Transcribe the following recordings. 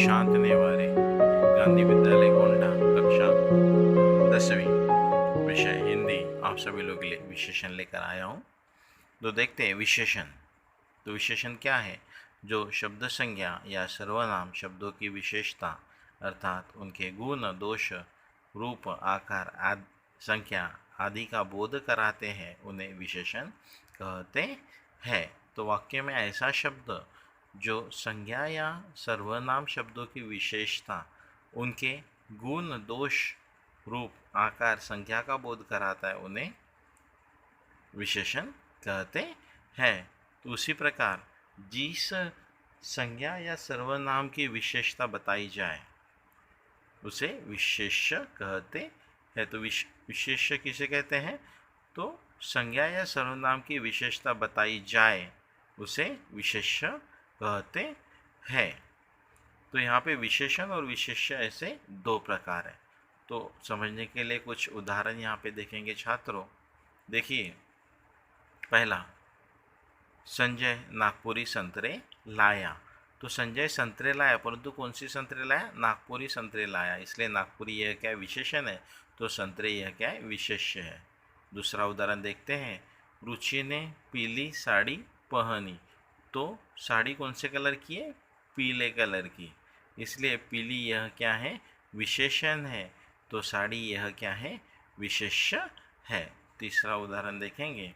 प्रशांत नेवारे, गांधी विद्यालय गोंडा, कक्षा 10वीं, विषय हिंदी। आप सभी लोग के लिए विशेषण लेकर आया हूँ। तो देखते हैं विशेषण। तो विशेषण क्या है? जो शब्द संज्ञा या सर्वनाम शब्दों की विशेषता अर्थात उनके गुण, दोष, रूप, आकार आदि, संख्या आदि का बोध कराते हैं, उन्हें विशेषण कहते हैं। तो वाक्य में ऐसा शब्द जो संज्ञा या सर्वनाम शब्दों की विशेषता, उनके गुण, दोष, रूप, आकार, संख्या का बोध कराता है, उन्हें विशेषण कहते हैं। तो उसी प्रकार जिस संज्ञा या सर्वनाम की विशेषता बताई जाए उसे विशेष्य कहते हैं। तो विशेष्य किसे कहते हैं? तो संज्ञा या सर्वनाम की विशेषता बताई जाए उसे विशेष्य कहते हैं। तो यहाँ पे विशेषण और विशेष्य ऐसे दो प्रकार है। तो समझने के लिए कुछ उदाहरण यहाँ पे देखेंगे छात्रों। देखिए, पहला, संजय नागपुरी संतरे लाया। तो संजय संतरे लाया, परंतु कौन सी संतरे लाया? नागपुरी संतरे लाया, इसलिए नागपुरी यह क्या है? विशेषण है। तो संतरे यह क्या है? विशेष्य है। दूसरा उदाहरण देखते हैं। रुचि ने पीली साड़ी पहनी। तो साड़ी कौन से कलर की है? पीले कलर की, इसलिए पीली यह क्या है? विशेषण है। तो साड़ी यह क्या है? विशेष्य है। तीसरा उदाहरण देखेंगे।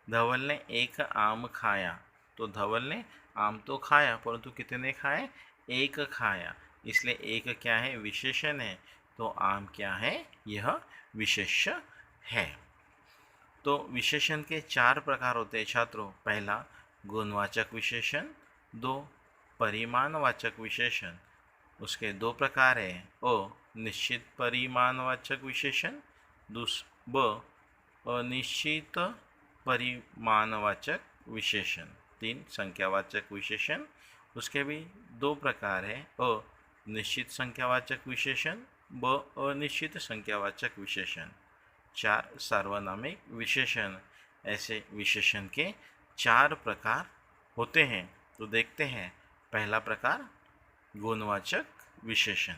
धवल ने एक आम खाया। तो धवल ने आम तो खाया, परंतु कितने खाए? एक खाया, इसलिए एक क्या है? विशेषण है। तो आम क्या है? यह विशेष्य है। तो विशेषण के चार प्रकार होते हैं छात्रों। पहला, गुणवाचक विशेषण। दो, परिमाणवाचक विशेषण। उसके दो प्रकार है। निश्चित परिमाणवाचक विशेषण। अनिश्चित परिमाणवाचक विशेषण। तीन, संख्यावाचक विशेषण। उसके भी दो प्रकार है। निश्चित संख्यावाचक विशेषण, अनिश्चित संख्यावाचक विशेषण। चार, सार्वनामिक विशेषण। ऐसे विशेषण के चार प्रकार होते हैं। तो देखते हैं। पहला प्रकार, गुणवाचक विशेषण।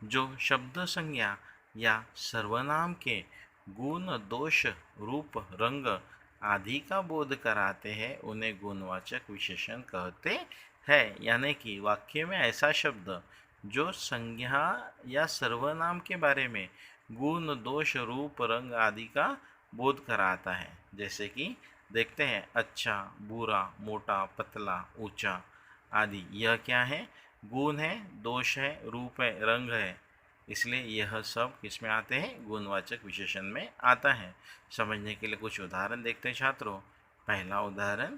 जो शब्द संज्ञा या सर्वनाम के गुण, दोष, रूप, रंग आदि का बोध कराते हैं, उन्हें गुणवाचक विशेषण कहते हैं। यानी कि वाक्य में ऐसा शब्द जो संज्ञा या सर्वनाम के बारे में गुण, दोष, रूप, रंग आदि का बोध कराता है। जैसे कि देखते हैं, अच्छा, बुरा, मोटा, पतला, ऊंचा आदि। यह क्या है? गुण है, दोष है, रूप है, रंग है, इसलिए यह सब किसमें आते हैं? गुणवाचक विशेषण में आता है। समझने के लिए कुछ उदाहरण देखते हैं छात्रों। पहला उदाहरण,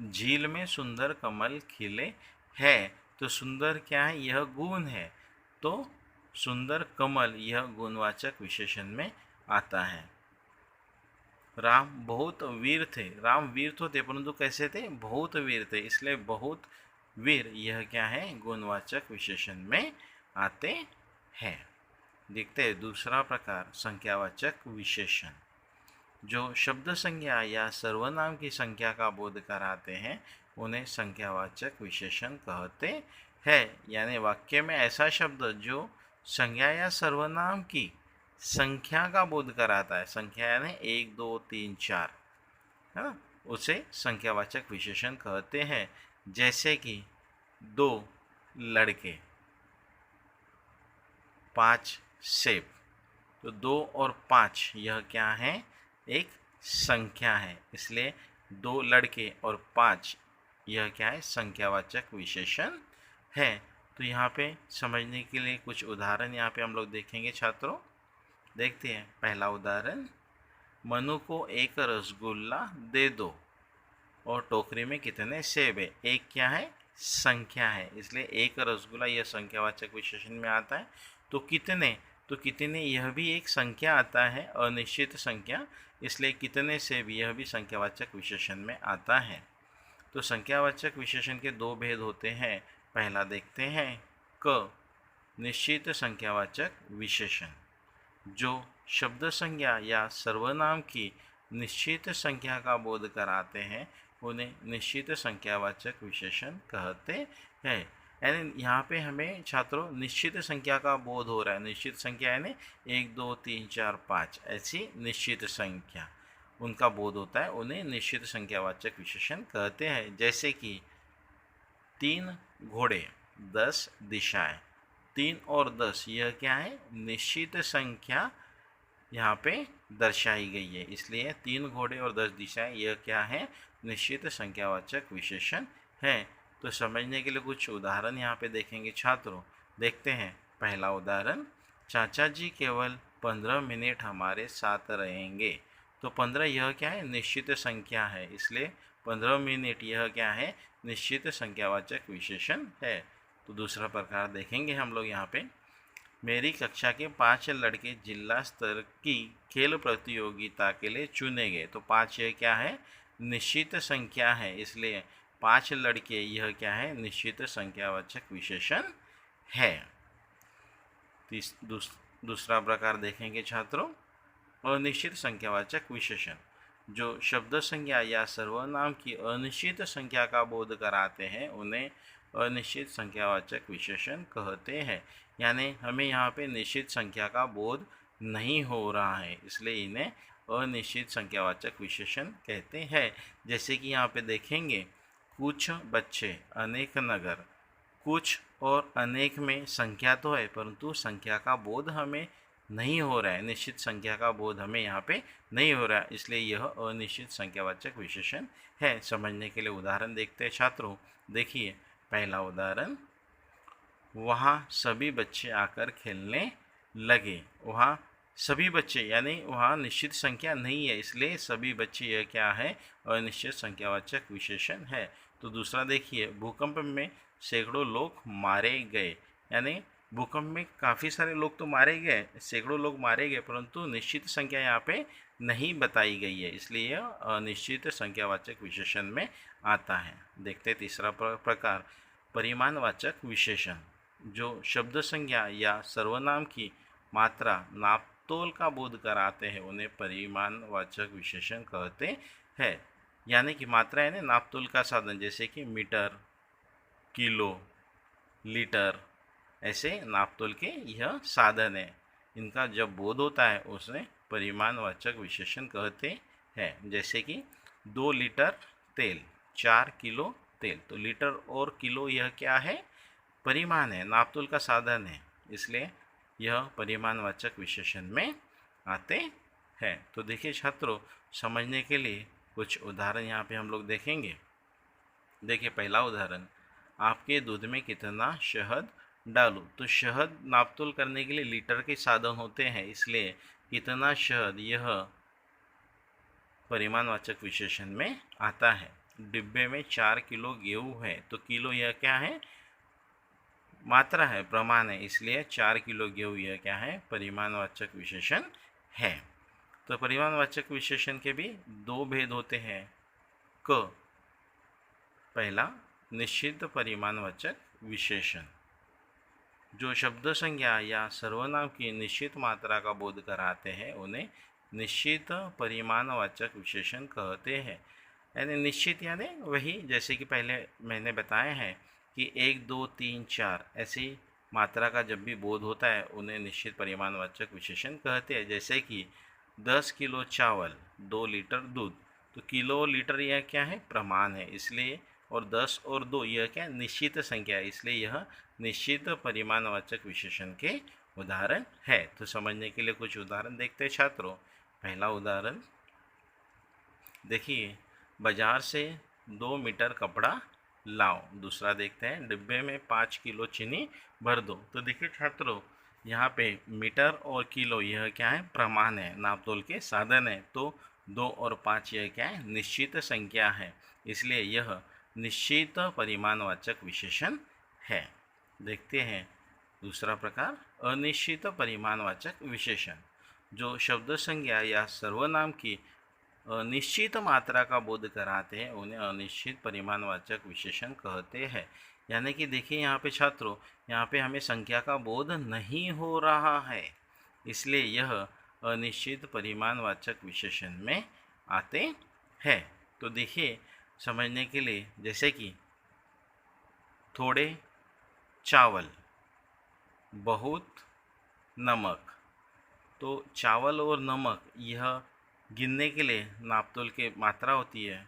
झील में सुंदर कमल खिले हैं। तो सुंदर क्या है? यह गुण है। तो सुंदर कमल यह गुणवाचक विशेषण में आता है। राम बहुत वीर थे। राम वीर तो थे, परंतु कैसे थे? बहुत वीर थे, इसलिए बहुत वीर यह क्या है? गुणवाचक विशेषण में आते हैं। देखते हैं दूसरा प्रकार, संख्यावाचक विशेषण। जो शब्द संज्ञा या सर्वनाम की संख्या का बोध कराते हैं, उन्हें संख्यावाचक विशेषण कहते हैं। यानी वाक्य में ऐसा शब्द जो संज्ञा या सर्वनाम की संख्या का बोध कराता है, संख्या यानी 1, 2, 3, 4, है ना, उसे संख्यावाचक विशेषण कहते हैं। जैसे कि 2 लड़के, 5 सेब। तो 2 और 5 यह क्या है? एक संख्या है, इसलिए 2 लड़के और 5 यह क्या है? संख्यावाचक विशेषण है। तो यहाँ पे समझने के लिए कुछ उदाहरण यहाँ पे हम लोग देखेंगे छात्रों। देखते हैं। पहला उदाहरण, मनु को एक रसगुल्ला दे दो। और टोकरी में कितने सेब है? एक क्या है? संख्या है, इसलिए एक रसगुल्ला यह संख्यावाचक विशेषण में आता है। तो कितने? तो कितने यह भी एक संख्या आता है, अनिश्चित संख्या, इसलिए कितने सेब यह भी संख्यावाचक विशेषण में आता है। तो संख्यावाचक विशेषण के दो भेद होते हैं। पहला देखते हैं, क, निश्चित संख्यावाचक विशेषण। जो शब्द संज्ञा या सर्वनाम की निश्चित संख्या का बोध कराते हैं, उन्हें निश्चित संख्यावाचक विशेषण कहते हैं। यानी यहाँ पे हमें छात्रों निश्चित संख्या का बोध हो रहा है। निश्चित संख्या यानी 1 2 3 4 5 ऐसी निश्चित संख्या उनका बोध होता है, उन्हें निश्चित संख्यावाचक विशेषण कहते हैं। जैसे कि 3 घोड़े 10 दिशाएं। 3 और 10 यह क्या है? निश्चित संख्या यहाँ पे दर्शाई गई है, इसलिए 3 घोड़े और 10 दिशाएं यह क्या है? निश्चित संख्यावाचक विशेषण है। तो समझने के लिए कुछ उदाहरण यहाँ पे देखेंगे छात्रों। देखते हैं पहला उदाहरण, चाचा जी केवल 15 मिनट हमारे साथ रहेंगे। तो 15 यह क्या है? निश्चित संख्या है, इसलिए 15 मिनट यह क्या है? निश्चित संख्यावाचक विशेषण है। तो दूसरा प्रकार देखेंगे हम लोग यहाँ पे, मेरी कक्षा के 5 लड़के जिला स्तर की खेल प्रतियोगिता के लिए चुने गए। तो 5 यह क्या है? निश्चित संख्या है, इसलिए 5 लड़के यह क्या है? निश्चित संख्यावाचक विशेषण है। दूसरा प्रकार देखेंगे छात्रों, अनिश्चित संख्यावाचक विशेषण जो शब्द संज्ञा या सर्वनाम की अनिश्चित संख्या का बोध कराते हैं, उन्हें अनिश्चित संख्यावाचक विशेषण कहते हैं। यानी हमें यहाँ पे निश्चित संख्या का बोध नहीं हो रहा है, इसलिए इन्हें अनिश्चित संख्यावाचक विशेषण कहते हैं। जैसे कि यहाँ पे देखेंगे, कुछ बच्चे अनेक नगर। कुछ और अनेक में संख्या तो है, परंतु संख्या का बोध हमें नहीं हो रहा है, निश्चित संख्या का बोध हमें यहाँ पे नहीं हो रहा है, इसलिए यह अनिश्चित संख्यावाचक विशेषण है। समझने के लिए उदाहरण देखते हैं छात्रों। देखिए पहला उदाहरण, वहाँ सभी बच्चे आकर खेलने लगे। वहाँ सभी बच्चे यानी वहाँ निश्चित संख्या नहीं है, इसलिए सभी बच्चे यह क्या है? अनिश्चित संख्यावाचक विशेषण है। तो दूसरा देखिए, भूकंप में सैकड़ों लोग मारे गए। यानी भूकंप में काफ़ी सारे लोग तो मारे गए, सैकड़ों लोग मारे गए, परंतु निश्चित संख्या यहाँ पे नहीं बताई गई है, इसलिए यह अनिश्चित संख्यावाचक विशेषण में आता है। देखते हैं तीसरा प्रकार, परिमाणवाचक विशेषण जो शब्द संज्ञा या सर्वनाम की मात्रा नापतोल का बोध कराते हैं, उन्हें परिमाणवाचक विशेषण कहते हैं। यानी कि मात्रा यानी नापतोल का साधन, जैसे कि मीटर, किलो, लीटर, ऐसे नापतोल के यह साधन है। इनका जब बोध होता है उसे परिमाणवाचक विशेषण कहते हैं। जैसे कि 2 लीटर तेल, 4 किलो तेल। तो लीटर और किलो यह क्या है? परिमाण है, नापतोल का साधन है, इसलिए यह परिमाणवाचक विशेषण में आते हैं। तो देखिए छात्रों, समझने के लिए कुछ उदाहरण यहाँ पे हम लोग देखेंगे। देखिए पहला उदाहरण, आपके दूध में कितना शहद डालूं। तो शहद नापतोल करने के लिए लीटर के साधन होते हैं, इसलिए कितना शहद यह परिमाणवाचक विशेषण में आता है। डिब्बे में 4 किलो गेहूँ है। तो किलो यह क्या है? मात्रा है, प्रमाण है, इसलिए 4 किलो गेहूँ यह क्या है? परिमाणवाचक विशेषण है। तो परिमाणवाचक विशेषण के भी 2 भेद होते हैं। क पहला, निश्चित परिमाणवाचक विशेषण जो शब्द संज्ञा या सर्वनाम की निश्चित मात्रा का बोध कराते हैं, उन्हें निश्चित परिमाणवाचक विशेषण कहते हैं। यानी निश्चित यानी वही, जैसे कि पहले मैंने बताया है कि 1 2 3 4 ऐसी मात्रा का जब भी बोध होता है, उन्हें निश्चित परिमाणवाचक विशेषण कहते हैं। जैसे कि 10 किलो चावल, 2 लीटर दूध। तो किलो लीटर यह क्या है? प्रमाण है, इसलिए, और 10 और 2 यह क्या है? निश्चित संख्या है, इसलिए यह निश्चित परिमाणवाचक विशेषण के उदाहरण है। तो समझने के लिए कुछ उदाहरण देखते हैं छात्रों। पहला उदाहरण देखिए, बाजार से 2 मीटर कपड़ा लाओ। दूसरा देखते हैं, डिब्बे में 5 किलो चीनी भर दो। तो देखिए छात्रों, यहाँ पे मीटर और किलो यह क्या है? प्रमाण है, नापतोल के साधन है। तो 2 और 5 यह क्या है? निश्चित संख्या है, इसलिए यह निश्चित परिमाणवाचक विशेषण है। देखते हैं दूसरा प्रकार, अनिश्चित परिमाणवाचक विशेषण जो शब्द संज्ञा या सर्वनाम की अनिश्चित मात्रा का बोध कराते हैं, उन्हें अनिश्चित परिमाणवाचक विशेषण कहते हैं। यानी कि देखिए यहाँ पे छात्रों, यहाँ पे हमें संख्या का बोध नहीं हो रहा है, इसलिए यह अनिश्चित परिमाणवाचक विशेषण में आते हैं। तो देखिए समझने के लिए, जैसे कि थोड़े चावल, बहुत नमक। तो चावल और नमक यह गिनने के लिए नापतोल की मात्रा होती है।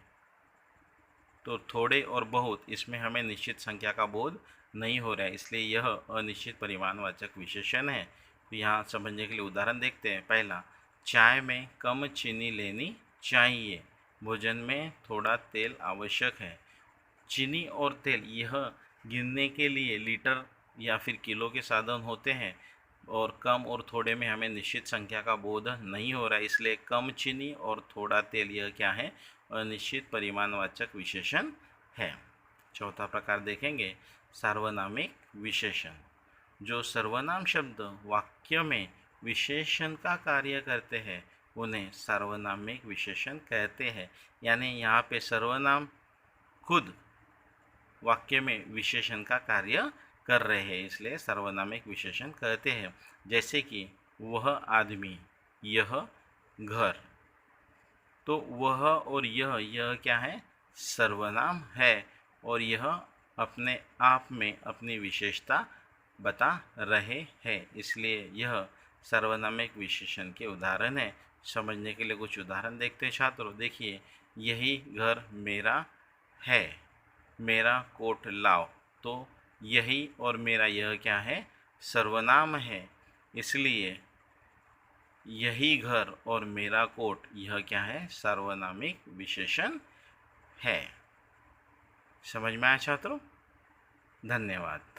तो थोड़े और बहुत इसमें हमें निश्चित संख्या का बोध नहीं हो रहा है, इसलिए यह अनिश्चित परिमाणवाचक विशेषण है। तो यहाँ समझने के लिए उदाहरण देखते हैं। पहला, चाय में कम चीनी लेनी चाहिए, भोजन में थोड़ा तेल आवश्यक है। चीनी और तेल यह गिनने के लिए लीटर या फिर किलो के साधन होते हैं, और कम और थोड़े में हमें निश्चित संख्या का बोध नहीं हो रहा है, इसलिए कम चीनी और थोड़ा तेल यह क्या है, अनिश्चित परिमाणवाचक विशेषण है। चौथा प्रकार देखेंगे, सार्वनामिक विशेषण। जो सर्वनाम शब्द वाक्य में विशेषण का कार्य करते हैं उन्हें सार्वनामिक विशेषण कहते हैं। यानी यहाँ पे सर्वनाम खुद वाक्य में विशेषण का कार्य कर रहे हैं, इसलिए सर्वनामिक विशेषण कहते हैं। जैसे कि वह आदमी, यह घर। तो वह और यह क्या है, सर्वनाम है, और यह अपने आप में अपनी विशेषता बता रहे हैं, इसलिए यह सर्वनामिक विशेषण के उदाहरण है। समझने के लिए कुछ उदाहरण देखते हैं छात्रों। देखिए, यही घर मेरा है, मेरा कोट लाओ। तो यही और मेरा यह क्या है, सर्वनाम है, इसलिए यही घर और मेरा कोट यह क्या है, सार्वनामिक विशेषण है। समझ में आया छात्रों? धन्यवाद।